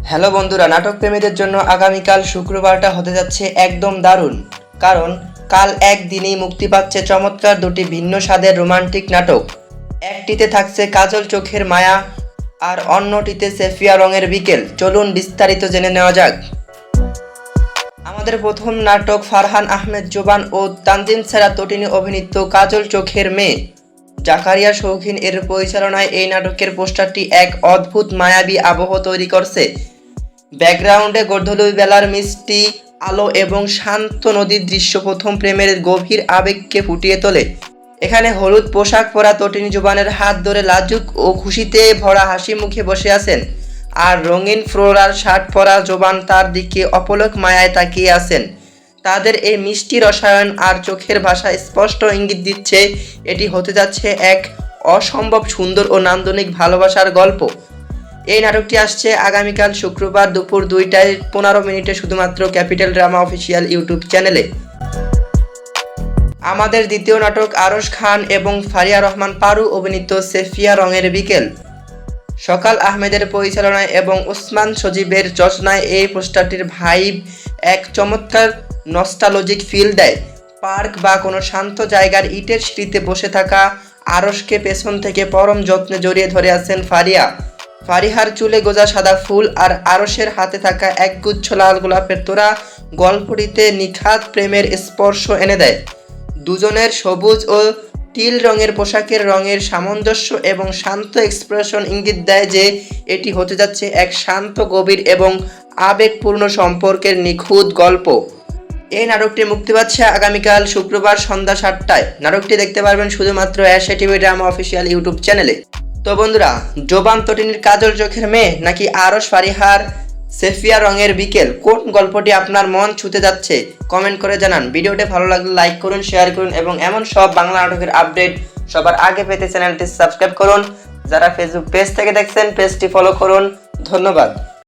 Hello বন্ধুরা, নাটক প্রেমীদের জন্য আগামীকাল শুক্রবারটা হতে যাচ্ছে একদম দারুণ। কারণ কাল একদিনেই মুক্তি পাচ্ছে চমৎকার দুটি ভিন্ন স্বাদের রোমান্টিক নাটক। একটিতে থাকছে কাজল চোখের মায়া আর অন্যটিতে সেফিয়া রঙের বিকেল। চলুন বিস্তারিত জেনে নেওয়া যাক। আমাদের প্রথম নাটক ফারহান আহমেদ জোবান ও তানজিম সেরা তটিনী অভিনীত কাজল চোখের মেয়ে। জাকারিয়া শৌখিন এর পরিচালনায় এই নাটকের পোস্টারটি এক অদ্ভুত মায়াবী আবহ তৈরি করছে। ব্যাকগ্রাউন্ডে গোধূলি বেলার মিষ্টি আলো এবং শান্ত নদীর দৃশ্য প্রথম প্রেমের গভীর আবেগকে ফুটিয়ে তোলে। এখানে হলুদ পোশাক পরা তটিনী জোবানের হাত ধরে লাজুক ও খুশিতে ভরা হাসি মুখে বসে আছেন, আর রঙিন ফ্লোরাল শার্ট পরা জোবান তার দিকে অপলক মায়ায় তাকিয়ে আছেন। তাদের এই মিষ্টি রসায়ন আর চোখের ভাষা স্পষ্ট ইঙ্গিত দিচ্ছে এটি হতে যাচ্ছে এক অসম্ভব সুন্দর ও নান্দনিক ভালোবাসার গল্প। এই নাটকটি আসছে আগামীকাল শুক্রবার দুপুর 2:15 শুধুমাত্র ক্যাপিটাল ড্রামা অফিসিয়াল ইউটিউব চ্যানেলে। আমাদের দ্বিতীয় নাটক আরশ খান এবং ফারিয়া রহমান পারু অভিনীত সেফিয়া রঙের বিকেল। সকাল আহমেদের পরিচালনায় এবং ওসমান সজীবের রচনায় এই পোস্টারটির ভাইব এক চমৎকার নস্টালজিক ফিল দেয়। পার্ক বা কোনো শান্ত জায়গার ইটের সিঁড়িতে বসে থাকা আরশকে পেছন থেকে পরম যত্নে জড়িয়ে ধরে আছেন ফারিয়া। ফারিহার চুলে গোজা সাদা ফুল আর আরশের হাতে থাকা একগুচ্ছ লাল গোলাপের তোড়া গল্পটিতে নিখাত প্রেমের স্পর্শ এনে দেয়। দুজনের সবুজ ও টিল রঙের পোশাকের রঙের সামঞ্জস্য এবং শান্ত এক্সপ্রেশন ইঙ্গিত দেয় যে এটি হতে যাচ্ছে এক শান্ত, গভীর এবং আবেগপূর্ণ সম্পর্কের নিখুঁত গল্প। এই নাটকটি মুক্তি পাচ্ছে আগামীকাল শুক্রবার সন্ধ্যা 7টায়। নাটকটি দেখতে পারবেন শুধুমাত্র Asia TV drama official YouTube চ্যানেলে। তো বন্ধুরা, জোবান তটিনীর কাজল চোখের মেয়ে নাকি আরশ ফারিহার সেফিয়া রঙের বিকেল, কোন গল্পটি আপনার মন ছুঁতে যাচ্ছে কমেন্ট করে জানান। ভিডিওটি ভালো লাগলে লাইক করুন, শেয়ার করুন এবং এমন সব বাংলা নাটকের আপডেট সবার আগে পেতে চ্যানেলটি সাবস্ক্রাইব করুন। যারা ফেসবুক পেজ থেকে দেখছেন পেজটি ফলো করুন। ধন্যবাদ।